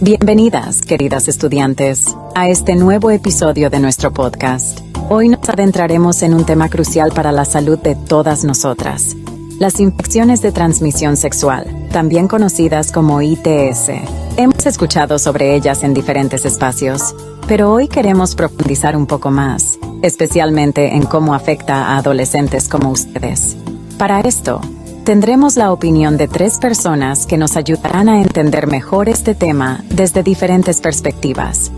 Bienvenidas, queridas estudiantes, a este nuevo episodio de nuestro podcast. Hoy nos adentraremos en un tema crucial para la salud de todas nosotras: las infecciones de transmisión sexual, también conocidas como ITS. Hemos escuchado sobre ellas en diferentes espacios, pero hoy queremos profundizar un poco más, especialmente en cómo afecta a adolescentes como ustedes. Para esto, tendremos la opinión de 3 personas que nos ayudarán a entender mejor este tema desde diferentes perspectivas.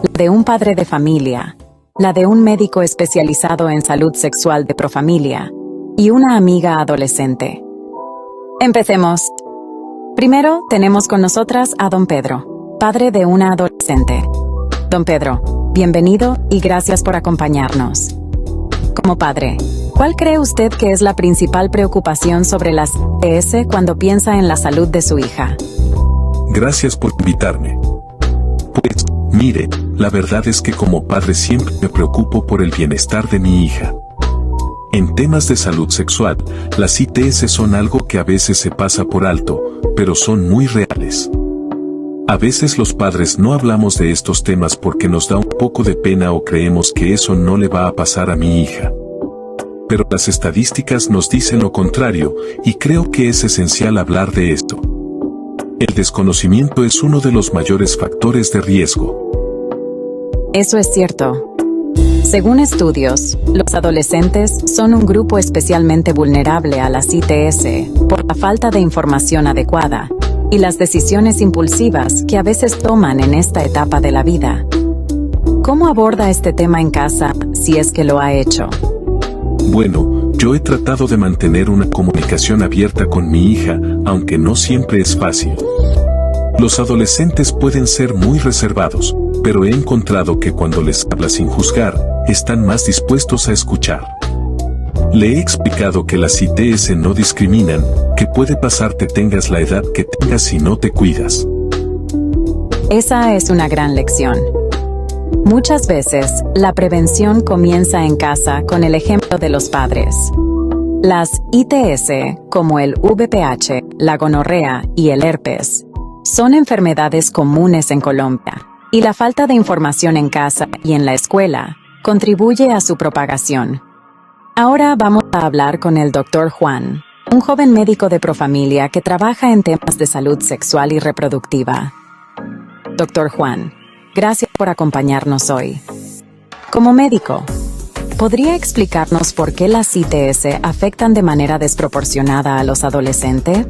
La de un padre de familia, la de un médico especializado en salud sexual de Profamilia, y una amiga adolescente. Empecemos. Primero, tenemos con nosotras a Don Pedro, padre de una adolescente. Don Pedro, bienvenido y gracias por acompañarnos. Como padre, ¿cuál cree usted que es la principal preocupación sobre las ITS cuando piensa en la salud de su hija? Gracias por invitarme. Pues, mire, la verdad es que como padre siempre me preocupo por el bienestar de mi hija. En temas de salud sexual, las ITS son algo que a veces se pasa por alto, pero son muy reales. A veces los padres no hablamos de estos temas porque nos da un poco de pena o creemos que eso no le va a pasar a mi hija. Pero las estadísticas nos dicen lo contrario, y creo que es esencial hablar de esto. El desconocimiento es uno de los mayores factores de riesgo. Eso es cierto. Según estudios, los adolescentes son un grupo especialmente vulnerable a las ITS por la falta de información adecuada y las decisiones impulsivas que a veces toman en esta etapa de la vida. ¿Cómo aborda este tema en casa, si es que lo ha hecho? Bueno, yo he tratado de mantener una comunicación abierta con mi hija, aunque no siempre es fácil. Los adolescentes pueden ser muy reservados, pero he encontrado que cuando les hablas sin juzgar, están más dispuestos a escuchar. Le he explicado que las ITS no discriminan, que puede pasarte tengas la edad que tengas si no te cuidas. Esa es una gran lección. Muchas veces, la prevención comienza en casa con el ejemplo de los padres. Las ITS, como el VPH, la gonorrea y el herpes, son enfermedades comunes en Colombia, y la falta de información en casa y en la escuela contribuye a su propagación. Ahora vamos a hablar con el Dr. Juan, un joven médico de Profamilia que trabaja en temas de salud sexual y reproductiva. Dr. Juan, gracias por acompañarnos hoy. Como médico, ¿podría explicarnos por qué las ITS afectan de manera desproporcionada a los adolescentes?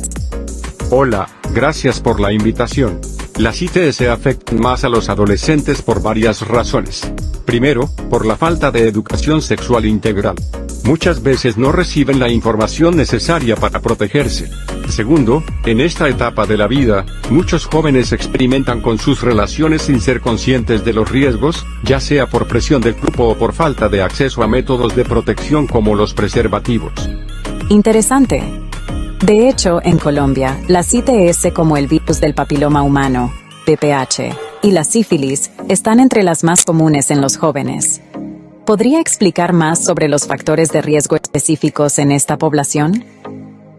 Hola, gracias por la invitación. Las ITS afectan más a los adolescentes por varias razones. Primero, por la falta de educación sexual integral. Muchas veces no reciben la información necesaria para protegerse. Segundo, en esta etapa de la vida, muchos jóvenes experimentan con sus relaciones sin ser conscientes de los riesgos, ya sea por presión del grupo o por falta de acceso a métodos de protección como los preservativos. Interesante. De hecho, en Colombia, las ITS como el virus del papiloma humano, VPH, y la sífilis están entre las más comunes en los jóvenes. ¿Podría explicar más sobre los factores de riesgo específicos en esta población?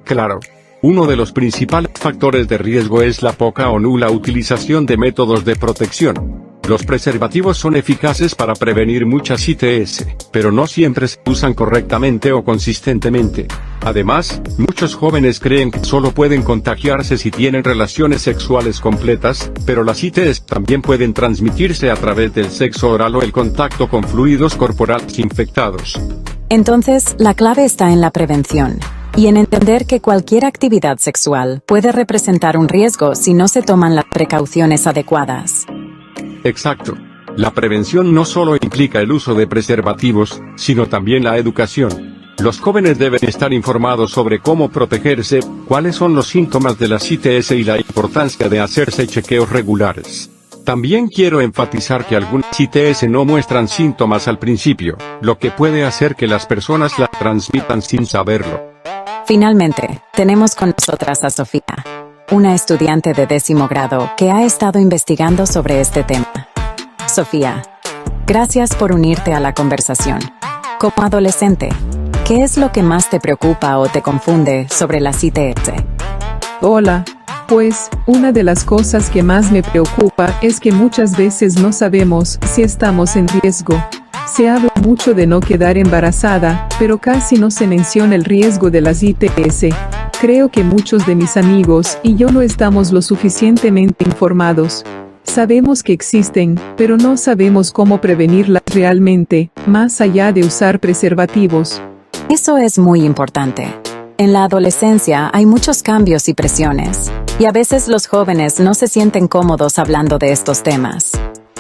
Claro. Uno de los principales factores de riesgo es la poca o nula utilización de métodos de protección. Los preservativos son eficaces para prevenir muchas ITS, pero no siempre se usan correctamente o consistentemente. Además, muchos jóvenes creen que solo pueden contagiarse si tienen relaciones sexuales completas, pero las ITS también pueden transmitirse a través del sexo oral o el contacto con fluidos corporales infectados. Entonces, la clave está en la prevención y en entender que cualquier actividad sexual puede representar un riesgo si no se toman las precauciones adecuadas. Exacto. La prevención no solo implica el uso de preservativos, sino también la educación. Los jóvenes deben estar informados sobre cómo protegerse, cuáles son los síntomas de las ITS y la importancia de hacerse chequeos regulares. También quiero enfatizar que algunas ITS no muestran síntomas al principio, lo que puede hacer que las personas la transmitan sin saberlo. Finalmente, tenemos con nosotras a Sofía, una estudiante de 10º grado que ha estado investigando sobre este tema. Sofía, gracias por unirte a la conversación. Como adolescente, ¿qué es lo que más te preocupa o te confunde sobre las ITS? Hola, Pues, una de las cosas que más me preocupa es que muchas veces no sabemos si estamos en riesgo. Se habla mucho de no quedar embarazada, pero casi no se menciona el riesgo de las ITS. Creo que muchos de mis amigos y yo no estamos lo suficientemente informados. Sabemos que existen, pero no sabemos cómo prevenirlas realmente, más allá de usar preservativos. Eso es muy importante. En la adolescencia hay muchos cambios y presiones, y a veces los jóvenes no se sienten cómodos hablando de estos temas.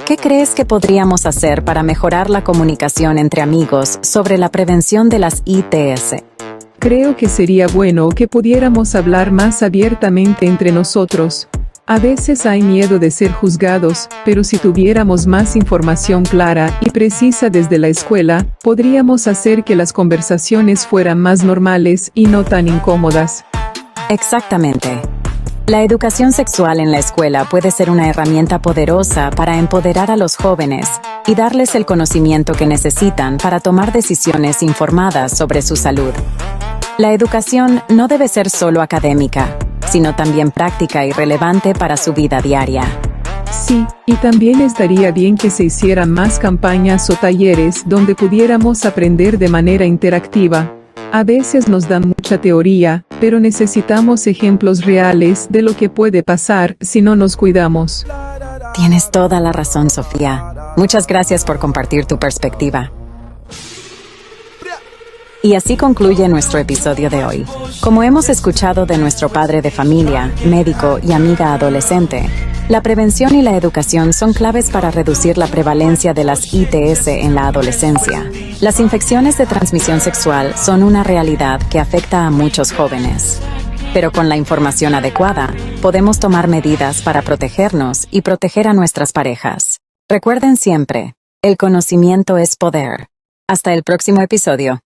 ¿Qué crees que podríamos hacer para mejorar la comunicación entre amigos sobre la prevención de las ITS? Creo que sería bueno que pudiéramos hablar más abiertamente entre nosotros. A veces hay miedo de ser juzgados, pero si tuviéramos más información clara y precisa desde la escuela, podríamos hacer que las conversaciones fueran más normales y no tan incómodas. Exactamente. La educación sexual en la escuela puede ser una herramienta poderosa para empoderar a los jóvenes y darles el conocimiento que necesitan para tomar decisiones informadas sobre su salud. La educación no debe ser solo académica, sino también práctica y relevante para su vida diaria. Sí, y también estaría bien que se hicieran más campañas o talleres donde pudiéramos aprender de manera interactiva. A veces nos dan mucha teoría, pero necesitamos ejemplos reales de lo que puede pasar si no nos cuidamos. Tienes toda la razón, Sofía. Muchas gracias por compartir tu perspectiva. Y así concluye nuestro episodio de hoy. Como hemos escuchado de nuestro padre de familia, médico y amiga adolescente, la prevención y la educación son claves para reducir la prevalencia de las ITS en la adolescencia. Las infecciones de transmisión sexual son una realidad que afecta a muchos jóvenes. Pero con la información adecuada, podemos tomar medidas para protegernos y proteger a nuestras parejas. Recuerden siempre, el conocimiento es poder. Hasta el próximo episodio.